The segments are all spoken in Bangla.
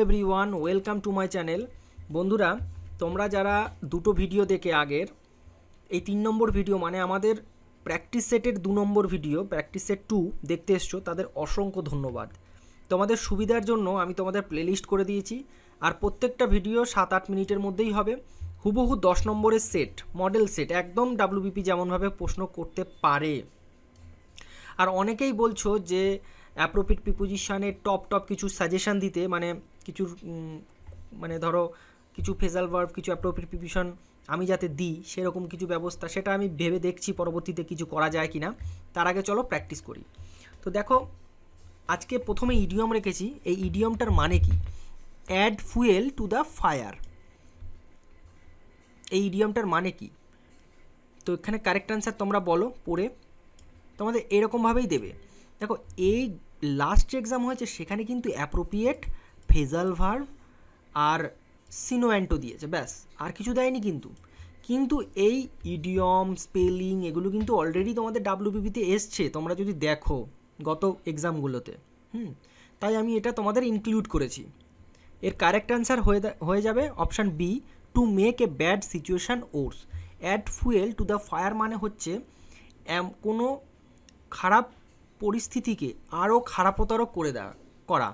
Everyone, welcome to my channel. বন্ধুরা, তোমরা যারা দুটো ভিডিও দেখে আগের এই 3 নম্বর ভিডিও মানে আমাদের প্র্যাকটিস সেটের 2 নম্বর ভিডিও প্র্যাকটিস সেট 2 দেখতে এসছো, তাদের অসংখ্য ধন্যবাদ। তোমাদের সুবিধার জন্য আমি তোমাদের প্লেলিস্ট করে দিয়েছি, আর প্রত্যেকটা ভিডিও 7-8 মিনিটের মধ্যেই হবে। হুবহু 10 নম্বরের সেট, মডেল সেট, একদম ডাব্লিউবিপি যেমনভাবে প্রশ্ন করতে পারে। আর অনেকেই বলছো যে অ্যাপ্রোপ্রিয়েট প্রিপোজিশনের টপ কিছু সাজেশান দিতে, মানে কিছু মানে ধরো কিছু ফেজাল ভার্ব, কিছু অ্যাপ্রোপ্রিয়েট প্রিপোজিশন আমি যাতে দিই সেরকম কিছু ব্যবস্থা, সেটা আমি ভেবে দেখছি পরবর্তীতে কিছু করা যায় কি না। তার আগে চলো প্র্যাকটিস করি। তো দেখো, আজকে প্রথমে ইডিয়ম রেখেছি। এই ইডিয়মটার মানে কি? Add fuel to the fire. এই ইডিয়মটার মানে কি? তো এখানে কারেক্ট অ্যান্সার তোমরা বলো পড়ে। তোমাদের এরকমভাবেই দেবে। দেখো, এই লাস্ট যে এক্সাম হয়েছে সেখানে কিন্তু অ্যাপ্রোপ্রিয়েট, ফেজাল ভার্ব আর সিনোঅ্যান্টো দিয়েছে, ব্যাস, আর কিছু দেয়নি। কিন্তু এই ইডিয়ম, স্পেলিং এগুলো কিন্তু অলরেডি তোমাদের ডাব্লিউবিপিতে এসছে, তোমরা যদি দেখো গত এক্সামগুলোতে। তাই আমি এটা তোমাদের ইনক্লুড করেছি। এর কারেক্ট অ্যান্সার হয়ে যাবে option B, to make a bad situation worse. Add fuel to the fire মানে হচ্ছে কোনো খারাপ পরিস্থিতিকে আরও খারাপতর করা,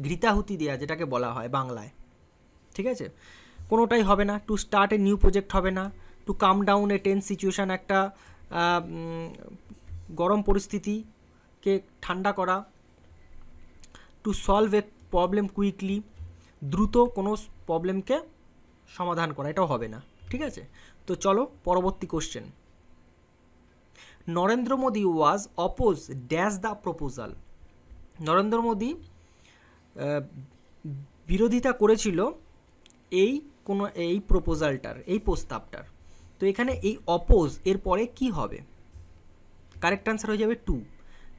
ঘৃতাহুতি দেওয়া, যেটাকে বলা হয় বাংলায়। ঠিক আছে, কোনোটাই হবে না। To start a new project হবে না। To calm down a tense situation, একটা গরম পরিস্থিতিকে ঠান্ডা করা। To solve a problem quickly, দ্রুত কোনো প্রবলেমকে সমাধান করা, এটাও হবে না। ঠিক আছে, তো চলো পরবর্তী question. Narendra Modi was oppose dash the proposal. Narendra Modi বিরোধিতা করেছিল এই প্রপোজালটার, এই প্রস্তাবটার। তো এখানে এই অপোজ এর পরে কি হবে? কারেক্ট অ্যান্সার হয়ে যাবে টু।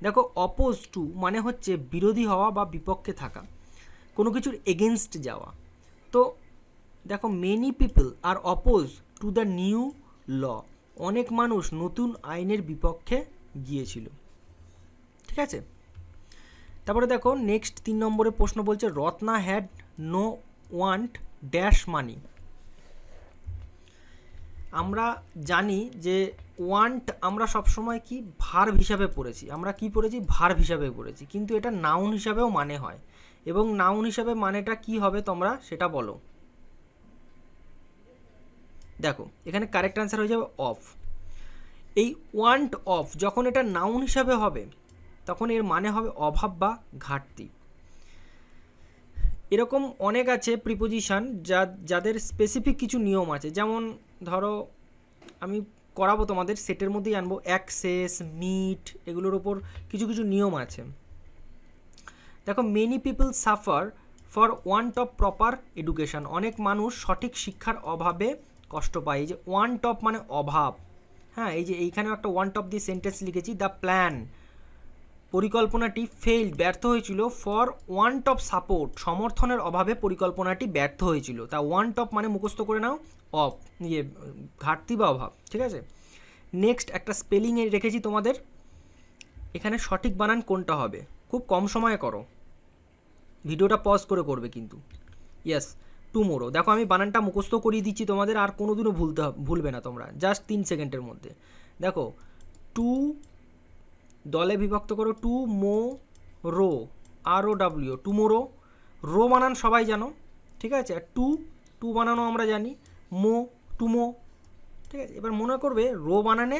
দেখো, অপোজ টু মানে হচ্ছে বিরোধী হওয়া বা বিপক্ষে থাকা, কোনো কিছুর এগেনস্ট যাওয়া। তো দেখো, many people are oppose to the new law. অনেক মানুষ নতুন আইনের বিপক্ষে গিয়েছিল। ঠিক আছে, তারপরে দেখো নেক্সট 3 নম্বরের প্রশ্ন বলছে Ratna had no want dash money. আমরা জানি যে ওয়ান্ট আমরা সবসময় কি ভার্ব হিসাবে পড়েছি। আমরা কি পড়েছি? ভার্ব হিসাবে পড়েছি, কিন্তু এটা নাউন হিসাবেও মানে হয়। এবং নাউন হিসাবে মানেটা কি হবে তোমরা সেটা বলো। দেখো, এখানে কারেক্ট অ্যান্সার হয়ে যাবে অফ। এই ওয়ান্ট অফ যখন এটা নাউন হিসাবে হবে তখন এর মানে হবে অভাব বা ঘাটতি। এরকম অনেক আছে প্রিপোজিশন যাদের স্পেসিফিক কিছু নিয়ম আছে। যেমন ধরো, আমি করাবো তোমাদের, সেটের মধ্যেই আনবো। অ্যাক্সেস, মিট, এগুলোর ওপর কিছু কিছু নিয়ম আছে। দেখো, many people suffer for want of proper education. অনেক মানুষ সঠিক শিক্ষার অভাবে কষ্ট পায়। এই যে ওয়ান্ট অফ মানে অভাব। হ্যাঁ, এই যে এইখানেও একটা ওয়ান্ট অফ দিয়ে সেন্টেন্স লিখেছি। দ্য প্ল্যান, পরিকল্পনাটি ফেইল্ড, ব্যর্থ হয়েছিল। ফর ওয়ান্ট অফ সাপোর্ট, সমর্থনের অভাবে পরিকল্পনাটি ব্যর্থ হয়েছিল। তা ওয়ান্ট অফ মানে মুখস্থ করে নাও, অফ, ঘাটতি বা অভাব। ঠিক আছে, নেক্সট একটা স্পেলিংয়ে রেখেছি তোমাদের। এখানে সঠিক বানান কোনটা হবে? খুব কম সময়ে করো, ভিডিওটা পজ করে করবে কিন্তু। Yes, tomorrow. দেখো, আমি বানানটা মুখস্থ করিয়ে দিচ্ছি তোমাদের, আর কোনোদিনও ভুলবে না তোমরা, জাস্ট 3 সেকেন্ডের মধ্যে। দেখো, টু দলে বিভক্ত করো, টু মো রো, আর ও ডাব্লিউ, টুমোরো। রো বানান সবাই জানো, ঠিক আছে। আর টু বানানো আমরা জানি, মো, টুমো। ঠিক আছে, এবার মনে করবে রো বানানে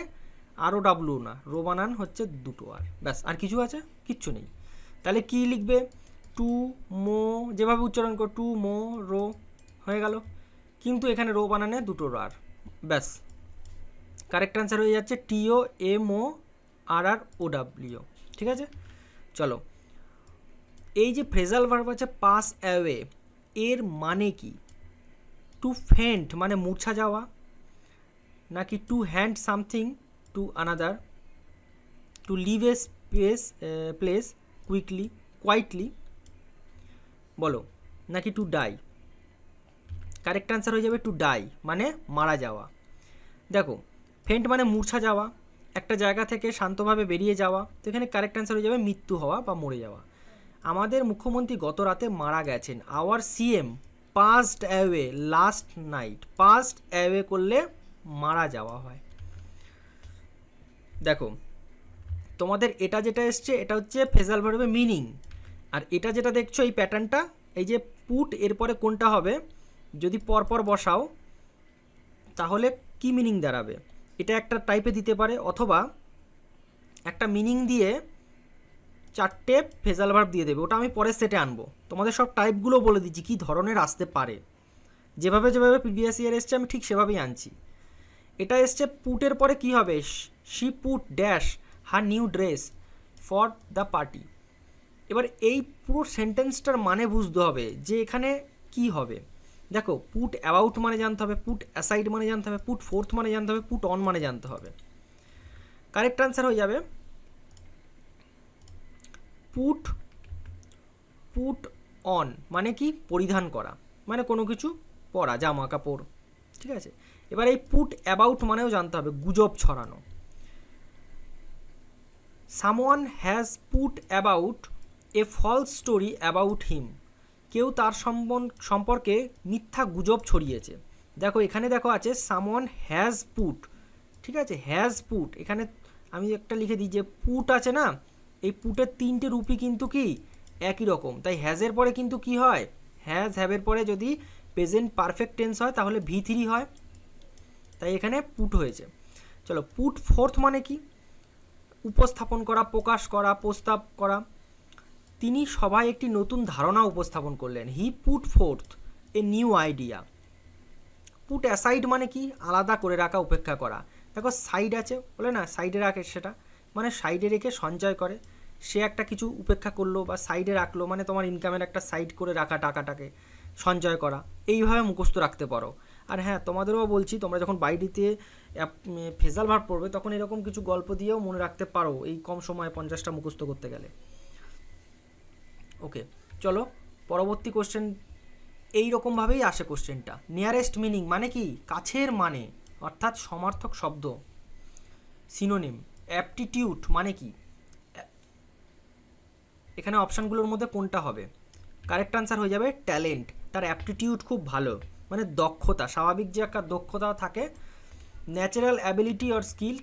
আর ও ডাব্লিউ না, রো বানান হচ্ছে দুটো আর, ব্যাস। আর কিছু আছে? কিচ্ছু নেই। তাহলে কি লিখবে? টু মো, যেভাবে উচ্চারণ করো, টু মো রো, হয়ে গেল। কিন্তু এখানে রো বানানে দুটো আর, ব্যাস। কারেক্ট অ্যান্সার হয়ে যাচ্ছে টিও এম ও আর ও ডাব্লিউ। ঠিক আছে, চলো। এই যে ফ্রেজাল ভার্ব আছে পাস অ্যাওয়ে, এর মানে কি? টু ফেন্ট মানে মূর্ছা যাওয়া, নাকি to hand something to another, to leave a place quietly, বলো, নাকি টু ডাই? কারেক্ট অ্যান্সার হয়ে যাবে টু ডাই, মানে মারা যাওয়া। দেখো, ফেন্ট মানে মূর্ছা যাওয়া, একটা জায়গা থেকে শান্তভাবে বেরিয়ে যাওয়া। তো এখানে কারেক্ট অ্যান্সার হয়ে যাবে মৃত্যু হওয়া বা মরে যাওয়া। আমাদের মুখ্যমন্ত্রী গত রাতে মারা গেছেন। Our CM passed away last night. Passed away করলে মারা যাওয়া হয়। দেখো তোমাদের এটা যেটা এসছে এটা হচ্ছে ফ্রেজাল ভার্বের মিনিং, আর এটা যেটা দেখছো এই প্যাটার্নটা, এই যে পুট এরপরে কোনটা হবে যদি পরপর বসাও তাহলে কি মিনিং দাঁড়াবে, এটা একটা টাইপে দিতে পারে, অথবা একটা মিনিং দিয়ে চারটে ফ্রেজাল ভার্ব দিয়ে দেবে, ওটা আমি পরের সেটে আনবো। তোমাদের সব টাইপগুলো বলে দিচ্ছি কী ধরনের আসতে পারে, যেভাবে যেভাবে প্রিভিয়াস ইয়ার এসছে আমি ঠিক সেভাবেই আনছি। এটা এসছে পুটের পরে কি হবে, she put dash her new dress for the party. এবার এই পুরো সেন্টেন্সটার মানে বুঝতে হবে যে এখানে কি হবে। দেখো পুট অ্যাবাউট মানে জানতে হবে, পুট অ্যাসাইড মানে জানতে হবে, পুট ফোর্থ মানে জানতে হবে, পুট অন মানে জানতে হবে। কারেক্ট আনসার হয়ে যাবে পুট পুট অন মানে কি, পরিধান করা, মানে কোনো কিছু পরা, জামা কাপড়, ঠিক আছে। এবার এই পুট অ্যাবাউট মানেও জানতে হবে, গুজব ছড়ানো। Someone has put about a false story about him. কেউ তার সম্পর্কে মিথ্যা গুজব ছড়িয়েছে। দেখো এখানে দেখো আছে সামওয়ান হ্যাজ পুট, ঠিক আছে, হ্যাজ পুট। এখানে আমি একটা লিখে দিই যে পুট আছে না, এই পুটের তিনটে রূপই কিন্তু কি একই রকম, তাই হ্যাজের পরে কিন্তু কি হয়, হ্যাজ হ্যাভের পরে যদি প্রেজেন্ট পারফেক্ট টেন্স হয় তাহলে V3 হয়, তাই এখানে পুট হয়েছে। চলো পুট ফোর্থ মানে কি, উপস্থাপন করা, প্রকাশ করা, প্রস্তাব করা। তিনি সভায় একটি নতুন ধারণা উপস্থাপন করলেন। He put fourth a new idea. Put aside মানে কি, আলাদা করে রাখা, উপেক্ষা করা। দেখো সাইড আছে বলে না, সাইডে রাখে, সেটা মানে সাইডে রেখে সঞ্চয় করে। সে একটা কিছু উপেক্ষা করলো বা সাইডে রাখলো, মানে তোমার ইনকামের একটা সাইড করে রাখা, টাকাটাকে সঞ্চয় করা, এইভাবে মুখস্থ রাখতে পারো। আর হ্যাঁ তোমাদেরও বলছি, তোমরা যখন বাইরেতে ফ্রেজাল ভার্ব পড়বে তখন এরকম কিছু গল্প দিয়েও মনে রাখতে পারো, এই কম সময়ে 50টা মুখস্থ করতে গেলে। ওকে চলো পরবর্তী কোশ্চেন। এইরকমভাবেই আসে কোশ্চেনটা। নিয়ারেস্ট মিনিং মানে কি, কাছের মানে, অর্থাৎ সমার্থক শব্দ, সিনোনিম। অ্যাপটিটিউড মানে কি, এখানে অপশানগুলোর মধ্যে কোনটা হবে, কারেক্ট আনসার হয়ে যাবে ট্যালেন্ট। তার অ্যাপটিটিউড খুব ভালো, মানে দক্ষতা, স্বাভাবিক যে একটা দক্ষতা থাকে। Natural ability or skill,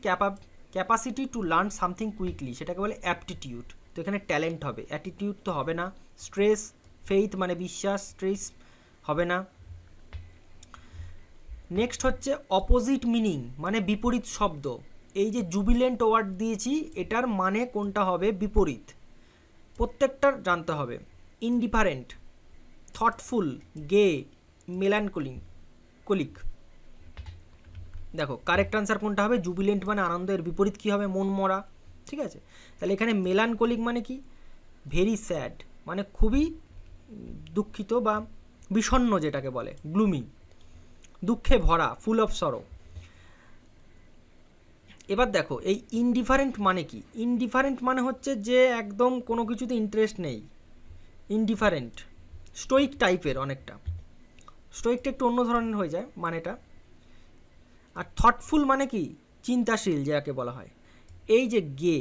capacity to learn something quickly, সেটাকে বলে অ্যাপটিটিউড। তো এখানে ট্যালেন্ট হবে, অ্যাটিটিউড তো হবে না। স্ট্রেস, ফেইথ মানে বিশ্বাস, স্ট্রেস হবে না। নেক্সট হচ্ছে অপোজিট মিনিং মানে বিপরীত শব্দ। এই যে জুবিলেন্ট ওয়ার্ড দিয়েছি এটার মানে কোনটা হবে, বিপরীত, প্রত্যেকটার জানতে হবে। ইনডিফারেন্ট, থটফুল, গে, মেলানকলিক। দেখো কারেক্ট আনসার কোনটা হবে, জুবিলেন্ট মানে আনন্দ, এর বিপরীত কী হবে, মনমরা, ঠিক আছে। তাহলে এখানে মেলানকলিক মানে কি, ভেরি স্যাড, মানে খুবই দুঃখিত বা বিষণ্ণ যেটাকে বলে, গ্লুমি, দুঃখে ভরা, ফুল অফ সরো। এবার দেখো এই ইনডিফারেন্ট মানে কি, ইনডিফারেন্ট মানে হচ্ছে যে একদম কোনো কিছুতে ইন্টারেস্ট নেই, ইনডিফারেন্ট, স্টোইক টাইপের অনেকটা, স্টোইকটা একটু অন্য ধরনের হয়ে যায় মানেটা। আর থটফুল মানে কি, চিন্তাশীল যাকে বলা হয়। এই যে গে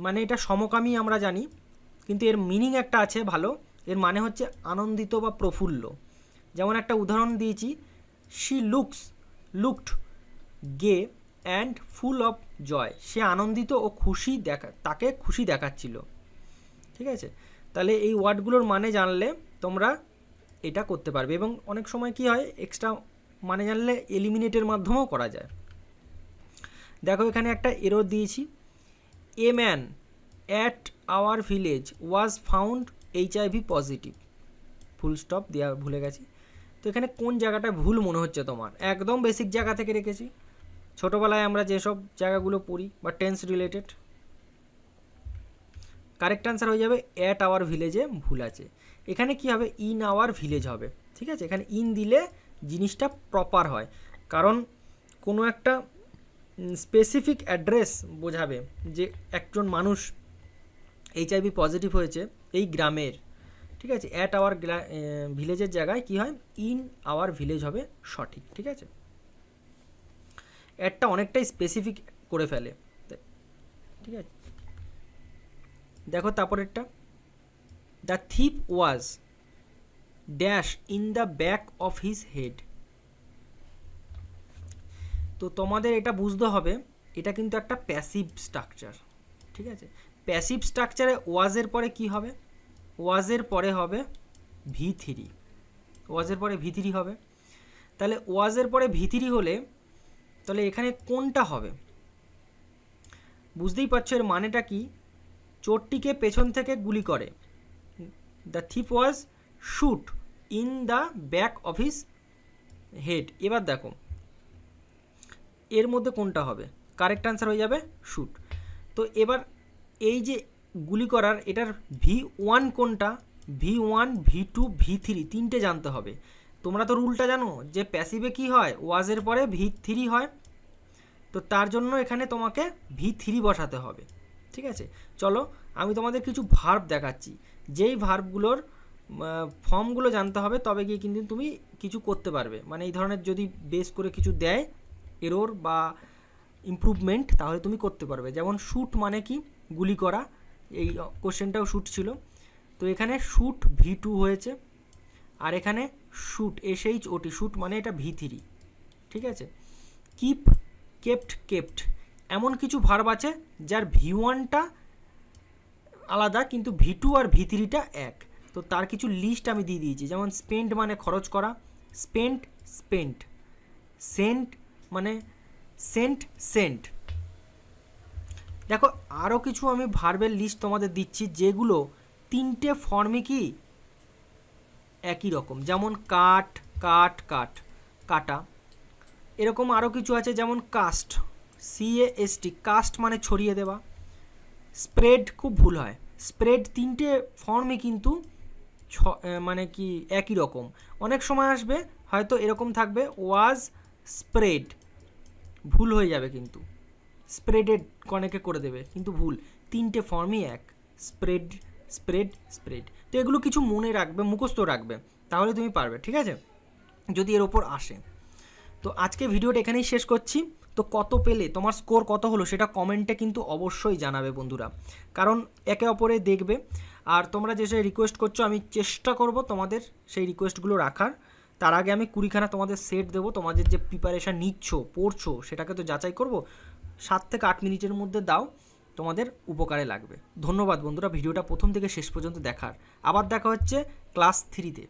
মানে এটা সমকামী আমরা জানি, কিন্তু এর মিনিং একটা আছে ভালো, এর মানে হচ্ছে আনন্দিত বা প্রফুল্ল। যেমন একটা উদাহরণ দিয়েছি, she looked gay and full of joy, সে আনন্দিত ও খুশি তাকে খুশি দেখাচ্ছিল, ঠিক আছে। তাহলে এই ওয়ার্ডগুলোর মানে জানলে তোমরা এটা করতে পারবে, এবং অনেক সময় কি হয় এক্সট্রা মানে জানলে এলিমিনেটের মাধ্যমেও করা যায়। দেখো এখানে একটা এরর দিয়েছি, a man at our village was found HIV positive, full stop দেওয়া ভুলে গেছি। তো এখানে কোন জায়গাটা ভুল মনে হচ্ছে তোমার, একদম বেসিক জায়গা থেকে রেখেছি, ছোটোবেলায় আমরা যেসব জায়গাগুলো পড়ি বা টেন্স রিলেটেড। কারেক্ট আনসার হয়ে যাবে অ্যাট আওয়ার ভিলেজে ভুল আছে, এখানে কি হবে, ইন আওয়ার ভিলেজ হবে, ঠিক আছে। এখানে ইন দিলে জিনিসটা প্রপার হয়, কারণ কোনো একটা স্পেসিফিক অ্যাড্রেস বোঝাবে যে একজন মানুষ HIV পজিটিভ হয়েছে এই গ্রামের, ঠিক আছে। অ্যাট আওয়ার ভিলেজের জায়গায় কি হয়, ইন আওয়ার ভিলেজ হবে সঠিক, ঠিক আছে। অ্যাডটা অনেকটাই স্পেসিফিক করে ফেলে, ঠিক আছে। দেখো তারপরেরটা, the thief was dash in the back of his head. তো তোমাদের এটা বুঝতে হবে, এটা কিন্তু একটা প্যাসিভ স্ট্রাকচার, ঠিক আছে। প্যাসিভ স্ট্রাকচারে ওয়াজের পরে কি হবে? ওয়াজের পরে হবে V3, ওয়াজের পরে V3 হবে। তাহলে ওয়াজের পরে V3 হলে তাহলে এখানে কোনটা হবে? বুঝতেই পারছো এর মানেটা কি? চোরটিকে পেছন থেকে গুলি করে, the thief was shoot in the back of his head. এবার দেখো এর মধ্যে কোনটা হবে? কারেক্ট আনসার হয়ে যাবে শুট। তো এবার এই যে গুলি করার এটার V1 কোনটা, V1, V2, V3 তিনটে জানতে হবে। তোমরা তো রুলটা জানো যে প্যাসিভে কি হয়, ওয়াজের পরে V3 হয়। তো তার জন্য এখানে তোমাকে V3 বসাতে হবে, ঠিক আছে। চলো আমি তোমাদের কিছু ভার্ব দেখাচ্ছি, যেই ভার্বগুলোর ফর্মগুলো জানতে হবে, তবে গিয়ে কিন্তু তুমি কিছু করতে পারবে। মানে এই ধরনের যদি বেস করে কিছু দেয় এরর বা ইমপ্রুভমেন্ট, তাহলে তুমি করতে পারবে। যেমন শ্যুট মানে কি? গুলি করা। এই কোশ্চেনটাও শ্যুট ছিল, তো এখানে শ্যুট V2 হয়েছে, আর এখানে শ্যুট SHOT, শ্যুট মানে এটা V3, ঠিক আছে। কিপ, কেপ্ট, কেপ্ট, এমন কিছু ভার্ব আছে যার V1টা আলাদা কিন্তু V2 আর V3টা এক। তো তার কিছু লিস্ট আমি দিয়ে দিয়েছি, যেমন স্পেন্ড মানে খরচ করা, স্পেন্ট, স্পেন্ট। সেন্ট মানে সেন্ট, সেন্ট। দেখো আরও কিছু আমি ভার্বের লিস্ট তোমাদের দিচ্ছি, যেগুলো তিনটে ফর্মে কি একই রকম, যেমন কাট, কাট, কাট, কাটা। এরকম আরও কিছু আছে, যেমন কাস্ট, CAST, কাস্ট মানে ছড়িয়ে দেওয়া। স্প্রেড, খুব ভুল হয়, স্প্রেড তিনটে ফর্মে কিন্তু মানে কি একই রকম। অনেক সময় আসবে হয়তো এরকম থাকবে ওয়াজ স্প্রেড, ভুল হয়ে যাবে কিন্তু স্প্রেডেড অনেকে করে দেবে, কিন্তু ভুল, তিনটে ফর্মই এক, স্প্রেড, স্প্রেড, স্প্রেড। তো এগুলো কিছু মনে রাখবে, মুখস্থ রাখবে, তাহলে তুমি পারবে, ঠিক আছে, যদি এর ওপর আসে। তো আজকে ভিডিওটা এখানেই শেষ করছি। তো কত পেলে, তোমার স্কোর কত হলো সেটা কমেন্টে কিন্তু অবশ্যই জানাবে বন্ধুরা, কারণ একে অপরে দেখবে। আর তোমরা যে রিকোয়েস্ট করছো আমি চেষ্টা করব তোমাদের সেই রিকোয়েস্টগুলো রাখার। তার আগে আমি 20খানা তোমাদের সেট দেবো, তোমাদের যে প্রিপারেশান নিচ্ছ, পড়ছো, সেটাকে তো যাচাই করব। 7 থেকে 8 মিনিটের মধ্যে দাও, তোমাদের উপকারে লাগবে। ধন্যবাদ বন্ধুরা ভিডিওটা প্রথম থেকে শেষ পর্যন্ত দেখার। আবার দেখা হচ্ছে ক্লাস 3-তে।